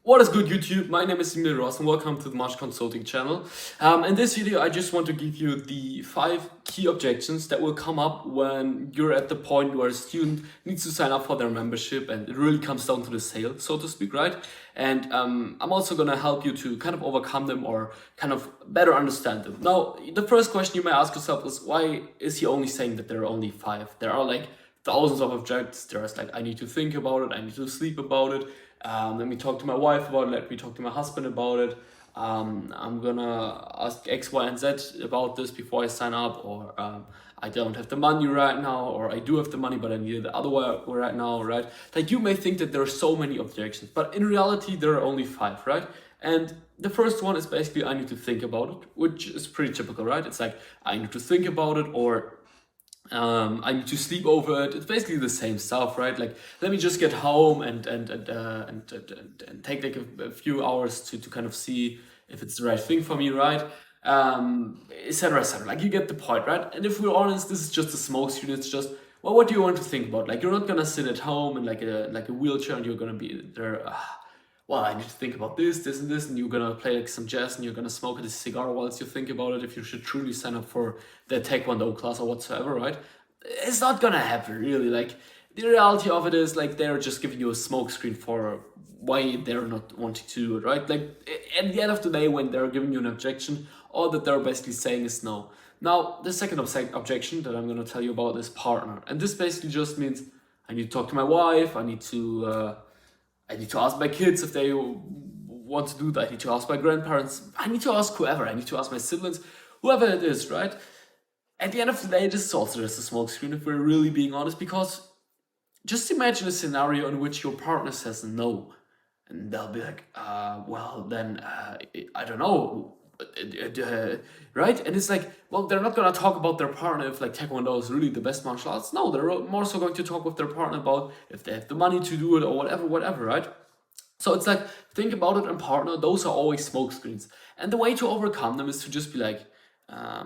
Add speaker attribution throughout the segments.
Speaker 1: What is good, YouTube? My name is Emil Ross and welcome to the Marsh Consulting channel. In this video, I just want to give you the 5 key objections that will come up when you're at the point where a student needs to sign up for their membership and it really comes down to the sale, so to speak, right? And I'm also going to help you to kind of overcome them or kind of better understand them. Now, the first question you may ask yourself is, why is he only saying that there are only 5? There are like thousands of objections. There's like, I need to think about it, I need to sleep about it. Let me talk to my wife about it, let me talk to my husband about it. I'm gonna ask X, Y, and Z about this before I sign up, or I don't have the money right now, or I do have the money, but I need it the other way right now, right? Like, you may think that there are so many objections, but in reality, there are only 5, right? And the first one is basically, I need to think about it, which is pretty typical, right? It's like, I need to think about it, or I need to sleep over it. It's basically the same stuff, right? Like, let me just get home and take like a few hours to kind of see if it's the right thing for me, right? Etc. etc. Like, you get the point, right? And if we're honest, this is just a smoke screen. It's just, well, what do you want to think about? Like, you're not gonna sit at home in like a wheelchair and you're gonna be there. Well, I need to think about this, this, and this, and you're gonna play like some jazz and you're gonna smoke a cigar whilst you think about it if you should truly sign up for the Taekwondo class or whatsoever, right? It's not gonna happen, really. Like, the reality of it is, like, they're just giving you a smoke screen for why they're not wanting to do it, right? Like, at the end of the day, when they're giving you an objection, all that they're basically saying is no. Now, the second objection that I'm gonna tell you about is partner. And this basically just means I need to talk to my wife, I need to ask my kids if they want to do that. I need to ask my grandparents. I need to ask whoever. I need to ask my siblings, whoever it is, right? At the end of the day, this is also just a smoke screen if we're really being honest, because just imagine a scenario in which your partner says no. And they'll be like, well, then, I don't know, right? And it's like, well, they're not going to talk about their partner if like Taekwondo is really the best martial arts. No, they're more so going to talk with their partner about if they have the money to do it or whatever, right? So it's like, think about it and partner, those are always smoke screens. And the way to overcome them is to just be like,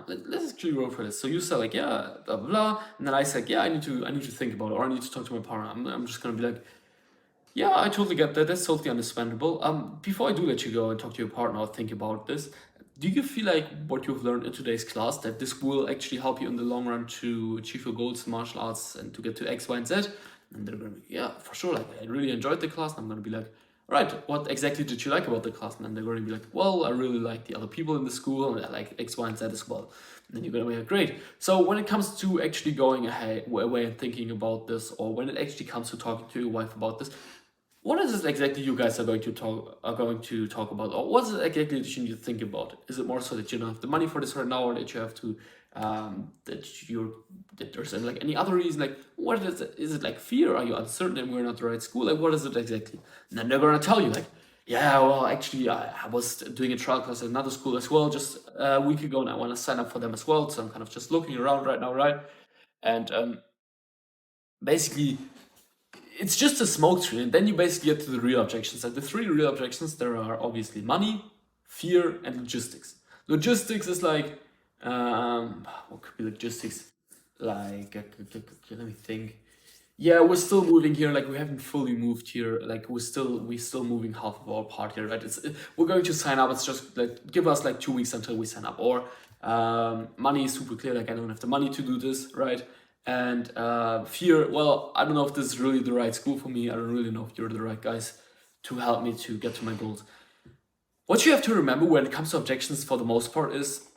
Speaker 1: let's actually roll for this. So you say like, yeah, blah, blah, blah. And then I say, yeah, I need to think about it, or I need to talk to my partner. I'm just going to be like, yeah, I totally get that. That's totally understandable. Before I do let you go and talk to your partner or think about this, do you feel like what you've learned in today's class, that this will actually help you in the long run to achieve your goals in martial arts and to get to X, Y, and Z? And they're going to be, yeah, for sure. Like, I really enjoyed the class. And I'm going to be like, right, what exactly did you like about the class? And then they're going to be like, well, I really like the other people in the school and I like X, Y, and Z as well. And then you're going to be like, great. So when it comes to actually going away and thinking about this, or when it actually comes to talking to your wife about this, what is it exactly you guys are going to talk about, or what is it exactly that you need to think about? Is it more so that you don't have the money for this right now, or that you have to that there's like any other reason? Like, what is it? Is it like fear? Are you uncertain and we're not the right school? Like, what is it exactly? And then they're gonna tell you like, yeah, well, actually, I was doing a trial class at another school as well just a week ago, and I want to sign up for them as well. So I'm kind of just looking around right now, right? And basically, it's just a smoke screen. And then you basically get to the real objections. And the 3 real objections, there are obviously money, fear, and logistics. Logistics is like, what could be logistics? Like, let me think. Yeah, we're still moving here. Like, we haven't fully moved here. Like, we're still moving half of our part here, right? We're going to sign up. It's just like, give us like 2 weeks until we sign up. Or money is super clear. Like, I don't have the money to do this, right? And fear, well, I don't know if this is really the right school for me. I don't really know if you're the right guys to help me to get to my goals. What you have to remember when it comes to objections, for the most part, is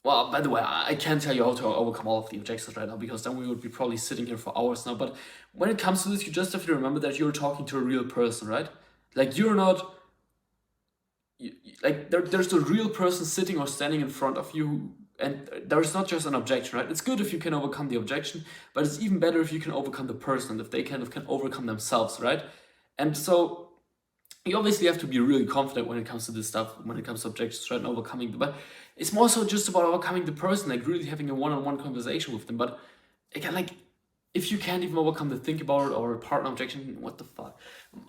Speaker 1: well, by the way, I can't tell you how to overcome all of the objections right now, because then we would be probably sitting here for hours now. But when it comes to this, you just have to remember that you're talking to a real person, right? Like, you're not, like, there's a real person sitting or standing in front of you, and there's not just an objection, right? It's good if you can overcome the objection, but it's even better if you can overcome the person, if they kind of can overcome themselves, right? And so you obviously have to be really confident when it comes to this stuff, when it comes to objections, right, and overcoming them. But it's more so just about overcoming the person, like really having a one-on-one conversation with them. But again, like, if you can't even overcome the think about it or a partner objection, what the fuck?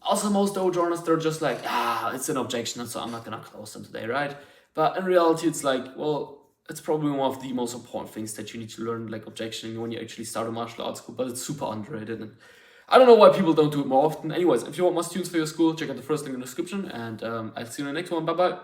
Speaker 1: Also, most dojo owners, they're just like, it's an objection, so I'm not gonna close them today, right? But in reality, it's like, well, it's probably one of the most important things that you need to learn, like objection, when you actually start a martial arts school, but it's super underrated. And I don't know why people don't do it more often. Anyways, if you want more students for your school, check out the first link in the description, and I'll see you in the next one. Bye bye.